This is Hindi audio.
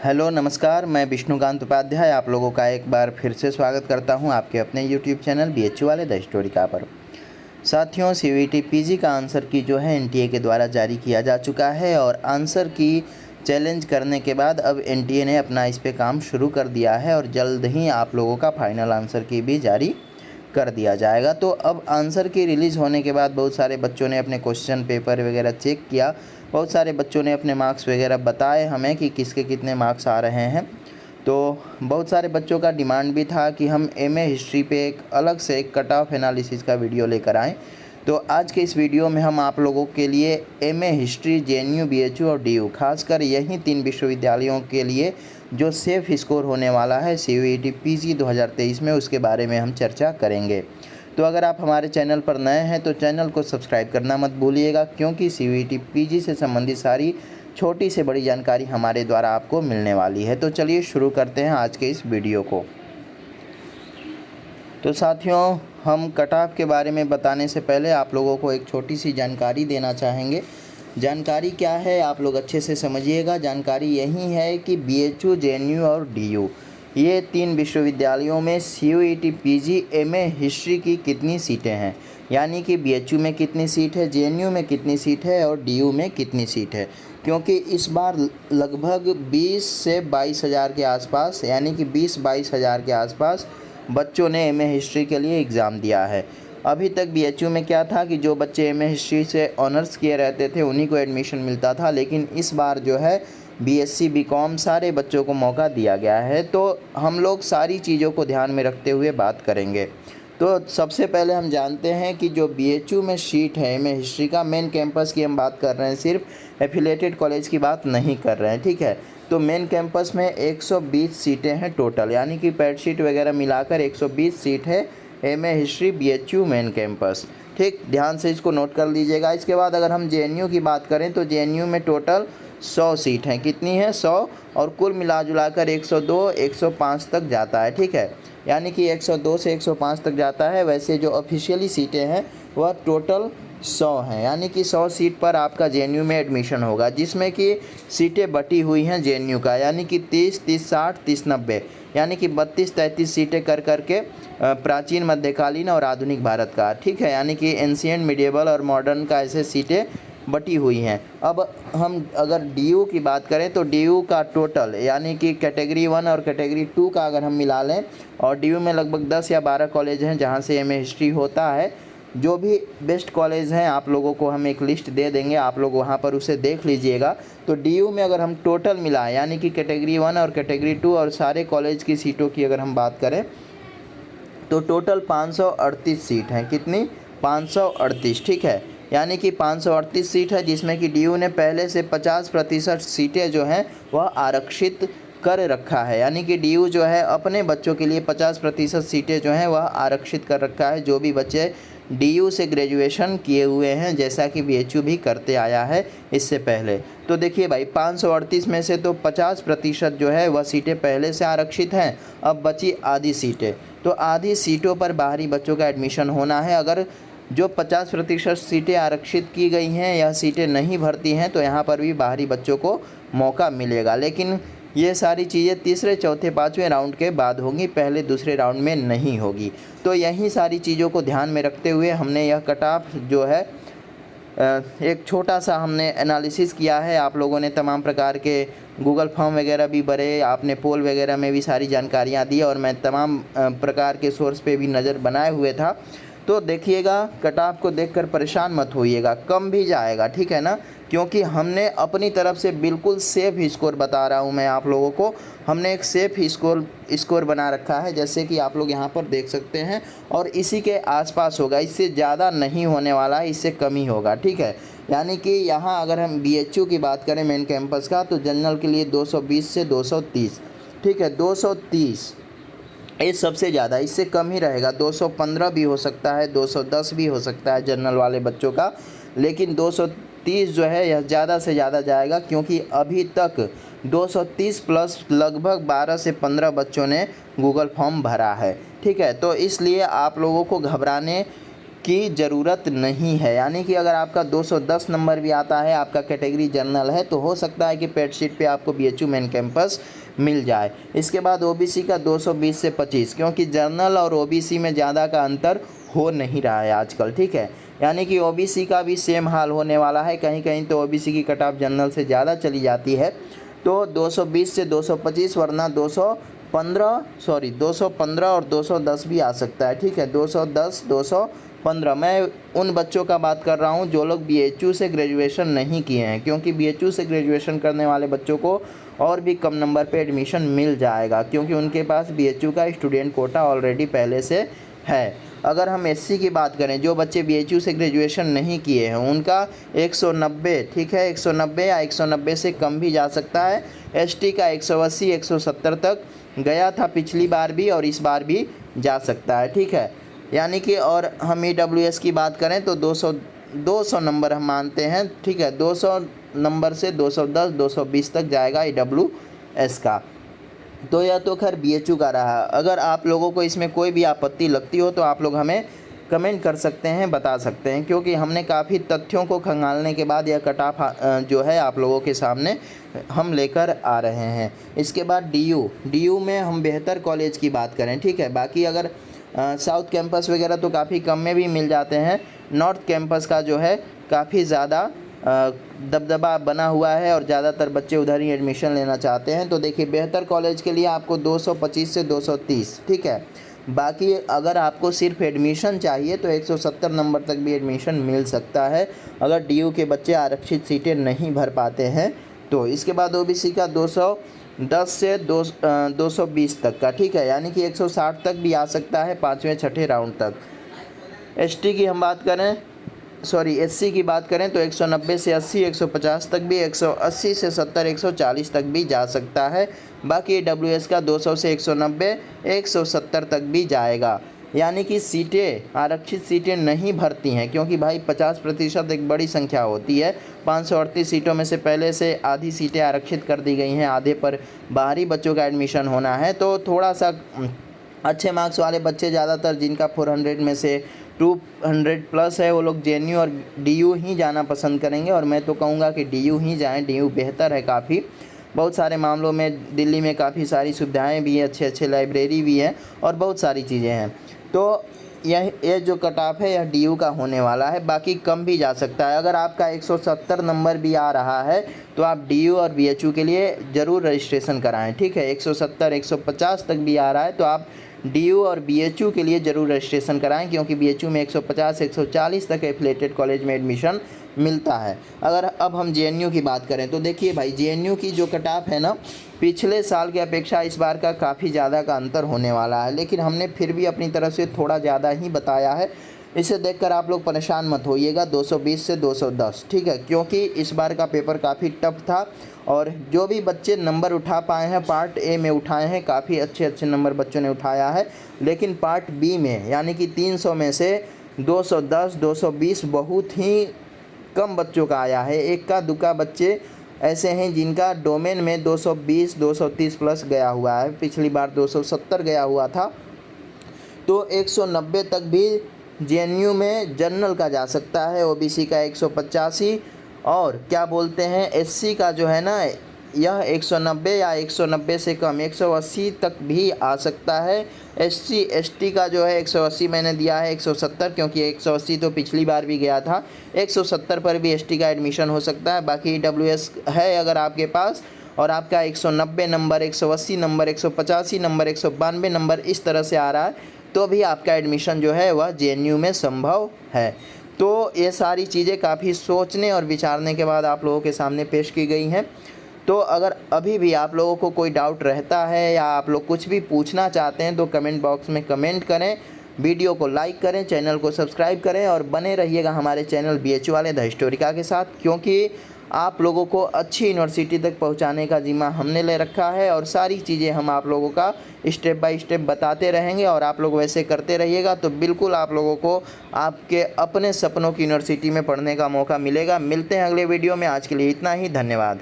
हेलो नमस्कार, मैं विष्णुकांत उपाध्याय आप लोगों का एक बार फिर से स्वागत करता हूं आपके अपने यूट्यूब चैनल बीएचयू वाले द स्टोरिका पर। साथियों, सीयूईटी पीजी का आंसर की जो है एनटीए के द्वारा जारी किया जा चुका है और आंसर की चैलेंज करने के बाद अब एनटीए ने अपना इस पे काम शुरू कर दिया है और जल्द ही आप लोगों का फाइनल आंसर की भी जारी कर दिया जाएगा। तो अब आंसर की रिलीज़ होने के बाद बहुत सारे बच्चों ने अपने क्वेश्चन पेपर वगैरह चेक किया, बहुत सारे बच्चों ने अपने मार्क्स वगैरह बताए हमें कि किसके कितने मार्क्स आ रहे हैं। तो बहुत सारे बच्चों का डिमांड भी था कि हम एमए हिस्ट्री पे एक अलग से एक कट ऑफ एनालिसिस का वीडियो लेकर आएँ। तो आज के इस वीडियो में हम आप लोगों के लिए एमए हिस्ट्री, जेएनयू, बीएचयू और डीयू, खासकर यही 3 विश्वविद्यालयों के लिए जो सेफ स्कोर होने वाला है सीयूईटी पीजी 2023 में, उसके बारे में हम चर्चा करेंगे। तो अगर आप हमारे चैनल पर नए हैं तो चैनल को सब्सक्राइब करना मत भूलिएगा, क्योंकि सीयूईटी पीजी से संबंधित सारी छोटी से बड़ी जानकारी हमारे द्वारा आपको मिलने वाली है। तो चलिए शुरू करते हैं आज के इस वीडियो को। तो साथियों, हम कट ऑफ के बारे में बताने से पहले आप लोगों को एक छोटी सी जानकारी देना चाहेंगे। जानकारी क्या है आप लोग अच्छे से समझिएगा। जानकारी यही है कि बीएचयू, जेएनयू और डीयू, ये 3 विश्वविद्यालयों में सीयूईटी पीजी एमए हिस्ट्री की कितनी सीटें हैं, यानी कि बीएचयू में कितनी सीट है, जेएनयू में कितनी सीट है और डीयू में कितनी सीट है। क्योंकि इस बार लगभग 20 से 22 हज़ार के आसपास, यानी कि 20-22 हज़ार के आसपास बच्चों ने एमए हिस्ट्री के लिए एग्ज़ाम दिया है। अभी तक बीएचयू में क्या था कि जो बच्चे एमए हिस्ट्री से ऑनर्स किए रहते थे उन्हीं को एडमिशन मिलता था, लेकिन इस बार जो है बीएससी, बीकॉम सारे बच्चों को मौका दिया गया है। तो हम लोग सारी चीज़ों को ध्यान में रखते हुए बात करेंगे। तो सबसे पहले हम जानते हैं कि जो बीएचयू में सीट है एमए हिस्ट्री का, मेन कैंपस की हम बात कर रहे हैं, सिर्फ एफिलेटेड कॉलेज की बात नहीं कर रहे हैं, ठीक है। तो मेन कैंपस में 120 सीटें हैं टोटल, यानी कि पैड शीट वगैरह मिलाकर 120 सीट है MA history BHU main campus, ठीक। ध्यान से इसको नोट कर लीजिएगा। इसके बाद अगर हम जेएनयू की बात करें तो जेएनयू में टोटल 100 सीट हैं। कितनी है? 100, और कुल मिला जुला कर 102, 105 तक जाता है, ठीक है। यानी कि 102 से 105 तक जाता है। वैसे जो ऑफिशियली सीटें हैं वह टोटल 100 हैं, यानी कि 100 सीट पर आपका जेएनयू में एडमिशन होगा, जिसमें कि सीटें बटी हुई हैं जेएनयू का, यानी कि 30, 30, 60, 30, 90, यानी कि 32-33 सीटें कर करके प्राचीन, मध्यकालीन और आधुनिक भारत का, ठीक है। यानी कि एंशिएंट, मिडिएवल और मॉडर्न का ऐसे सीटें बटी हुई हैं। अब हम अगर डीयू की बात करें तो डीयू का टोटल, यानी कि कैटेगरी 1 और कैटेगरी 2 का अगर हम मिला लें, और डीयू में लगभग 10 या 12 कॉलेज हैं जहां से एमए हिस्ट्री होता है। जो भी बेस्ट कॉलेज हैं आप लोगों को हम एक लिस्ट दे देंगे, आप लोग वहां पर उसे देख लीजिएगा। तो डीयू में अगर हम टोटल मिलाएं, यानी कि कैटेगरी 1 और कैटेगरी 2 और सारे कॉलेज की सीटों की अगर हम बात करें तो टोटल 538 सीट हैं। कितनी? 538, ठीक है। यानी कि 538 सीट है, जिसमें कि डीयू ने पहले से 50% सीटें जो हैं वह आरक्षित कर रखा है। यानी कि डीयू जो है अपने बच्चों के लिए 50% सीटें जो हैं वह आरक्षित कर रखा है, जो भी बच्चे डीयू से ग्रेजुएशन किए हुए हैं, जैसा कि बीएचयू भी करते आया है इससे पहले। तो देखिए भाई, 538 में से तो 50% जो है वह सीटें पहले से आरक्षित हैं। अब बची आधी सीटें, तो आधी सीटों पर बाहरी बच्चों का एडमिशन होना है। अगर जो 50% सीटें आरक्षित की गई हैं, यह सीटें नहीं भरती हैं, तो यहाँ पर भी बाहरी बच्चों को मौका मिलेगा। लेकिन ये सारी चीज़ें तीसरे, चौथे, पाँचवें राउंड के बाद होंगी, पहले दूसरे राउंड में नहीं होगी। तो यही सारी चीज़ों को ध्यान में रखते हुए हमने यह कट ऑफ जो है एक छोटा सा हमने एनालिसिस किया है। आप लोगों ने तमाम प्रकार के गूगल फॉर्म वगैरह भी भरे, आपने पोल वगैरह में भी सारी जानकारियाँ दी, और मैं तमाम प्रकार के सोर्स पे भी नज़र बनाए हुए था। तो देखिएगा, कट ऑफ को देखकर परेशान मत होइएगा, कम भी जाएगा, ठीक है ना, क्योंकि हमने अपनी तरफ से बिल्कुल सेफ स्कोर बता रहा हूँ मैं आप लोगों को। हमने एक सेफ स्कोर बना रखा है, जैसे कि आप लोग यहाँ पर देख सकते हैं, और इसी के आसपास होगा, इससे ज़्यादा नहीं होने वाला है, इससे कम ही होगा, ठीक है। यानी कि यहाँ अगर हम बीएचयू की बात करें मेन कैंपस का, तो जनरल के लिए 220 से 230, ठीक है, 230 ये सबसे ज़्यादा, इससे कम ही रहेगा। 215 भी हो सकता है, 210 भी हो सकता है जनरल वाले बच्चों का, लेकिन 230 जो है यह ज़्यादा से ज़्यादा जाएगा, क्योंकि अभी तक 230 प्लस लगभग 12 से 15 बच्चों ने गूगल फॉर्म भरा है, ठीक है। तो इसलिए आप लोगों को घबराने की ज़रूरत नहीं है। यानी कि अगर आपका 210 नंबर भी आता है, आपका कैटेगरी जनरल है, तो हो सकता है कि पेड शीट पे आपको BHU मेन कैंपस मिल जाए। इसके बाद OBC का 220 से 25, क्योंकि जनरल और OBC में ज़्यादा का अंतर हो नहीं रहा है आजकल, ठीक है। यानी कि OBC का भी सेम हाल होने वाला है, कहीं कहीं तो OBC की कट ऑफ जनरल से ज़्यादा चली जाती है। तो 220 से 225, वरना 215 और 210 भी आ सकता है, ठीक है। 210, 215 मैं उन बच्चों का बात कर रहा हूँ जो लोग BHU से ग्रेजुएशन नहीं किए हैं, क्योंकि BHU से ग्रेजुएशन करने वाले बच्चों को और भी कम नंबर पे एडमिशन मिल जाएगा, क्योंकि उनके पास BHU का स्टूडेंट कोटा ऑलरेडी पहले से है। अगर हम SC की बात करें, जो बच्चे BHU से ग्रेजुएशन नहीं किए हैं, उनका 190, ठीक है, 190 या 190 से कम भी जा सकता है। ST का 180, 170 तक गया था पिछली बार भी और इस बार भी जा सकता है, ठीक है। यानी कि और हम EWS की बात करें तो 200 नंबर हम मानते हैं, ठीक है। 200 नंबर से 210, 220 तक जाएगा EWS का। तो यह तो खैर BHU का रहा। अगर आप लोगों को इसमें कोई भी आपत्ति लगती हो तो आप लोग हमें कमेंट कर सकते हैं, बता सकते हैं, क्योंकि हमने काफ़ी तथ्यों को खंगालने के बाद यह कट ऑफ जो है आप लोगों के सामने हम लेकर आ रहे हैं। इसके बाद DU में हम बेहतर कॉलेज की बात करें, ठीक है। बाकी अगर साउथ कैंपस वगैरह तो काफ़ी कम में भी मिल जाते हैं। नॉर्थ कैंपस का जो है काफ़ी ज़्यादा दबदबा बना हुआ है और ज़्यादातर बच्चे उधर ही एडमिशन लेना चाहते हैं। तो देखिए, बेहतर कॉलेज के लिए आपको 225 से 230, ठीक है। बाकी अगर आपको सिर्फ एडमिशन चाहिए तो 170 नंबर तक भी एडमिशन मिल सकता है, अगर DU के बच्चे आरक्षित सीटें नहीं भर पाते हैं तो। इसके बाद OBC का 210 से 220 तक का, ठीक है, यानी कि 160 तक भी आ सकता है 5वें 6ठे राउंड तक। SC की बात करें तो 190 से 80, 150 तक भी, 180 से 70, 140 तक भी जा सकता है। बाकी EWS का 200 से 190, 170 तक भी जाएगा। यानी कि सीटें, आरक्षित सीटें नहीं भरती हैं, क्योंकि भाई 50% एक बड़ी संख्या होती है। 538 सीटों में से पहले से आधी सीटें आरक्षित कर दी गई हैं, आधे पर बाहरी बच्चों का एडमिशन होना है। तो थोड़ा सा अच्छे मार्क्स वाले बच्चे, ज़्यादातर जिनका 400 में से 200 प्लस है, वो लोग JNU और DU ही जाना पसंद करेंगे। और मैं तो कहूँगा कि DU ही जाएं, DU बेहतर है काफ़ी। बहुत सारे मामलों में दिल्ली में काफ़ी सारी सुविधाएं भी हैं, अच्छे लाइब्रेरी भी हैं और बहुत सारी चीज़ें हैं। तो यह जो कट ऑफ है यह DU का होने वाला है। बाकी कम भी जा सकता है। अगर आपका 170 नंबर भी आ रहा है तो आप DU और BHU के लिए ज़रूर रजिस्ट्रेशन कराएं, ठीक है। 170, 150 तक भी आ रहा है तो आप DU और BHU के लिए ज़रूर रजिस्ट्रेशन कराएं, क्योंकि BHU में 150, 140 तक एफिलेटेड कॉलेज में एडमिशन मिलता है। अगर अब हम JNU की बात करें तो देखिए भाई, JNU की जो कट ऑफ है ना, पिछले साल की अपेक्षा इस बार का काफ़ी ज़्यादा का अंतर होने वाला है, लेकिन हमने फिर भी अपनी तरफ से थोड़ा ज़्यादा ही बताया है। इसे देखकर आप लोग परेशान मत होइएगा। 220 से 210, ठीक है, क्योंकि इस बार का पेपर काफ़ी टफ था और जो भी बच्चे नंबर उठा पाए हैं पार्ट A में उठाए हैं, काफ़ी अच्छे नंबर बच्चों ने उठाया है। लेकिन पार्ट B में यानी कि 300 में से 210, 220 बहुत ही कम बच्चों का आया है। इक्का दुक्का बच्चे ऐसे हैं जिनका डोमेन में 220, 230 प्लस गया हुआ है। पिछली बार 270 गया हुआ था। तो 190 तक भी JNU में जनरल का जा सकता है, OBC का 185 और क्या बोलते हैं SC का जो है ना, यह 190 या 190 से कम 180 तक भी आ सकता है। SC ST का जो है 180 मैंने दिया है, 170, क्योंकि 180 तो पिछली बार भी गया था। 170 पर भी ST का एडमिशन हो सकता है। बाकी EWS है अगर आपके पास और आपका 190 नंबर, 180 नंबर, 185 नंबर, 192 नंबर इस तरह से आ रहा है तो भी आपका एडमिशन जो है वह JNU में संभव है। तो ये सारी चीज़ें काफ़ी सोचने और विचारने के बाद आप लोगों के सामने पेश की गई हैं। तो अगर अभी भी आप लोगों को कोई डाउट रहता है या आप लोग कुछ भी पूछना चाहते हैं तो कमेंट बॉक्स में कमेंट करें, वीडियो को लाइक करें, चैनल को सब्सक्राइब करें और बने रहिएगा हमारे चैनल BHU वाले द हिस्टोरिका के साथ, क्योंकि आप लोगों को अच्छी यूनिवर्सिटी तक पहुंचाने का जिम्मा हमने ले रखा है और सारी चीज़ें हम आप लोगों का स्टेप बाय स्टेप बताते रहेंगे और आप लोग वैसे करते रहिएगा तो बिल्कुल आप लोगों को आपके अपने सपनों की यूनिवर्सिटी में पढ़ने का मौका मिलेगा। मिलते हैं अगले वीडियो में, आज के लिए इतना ही, धन्यवाद।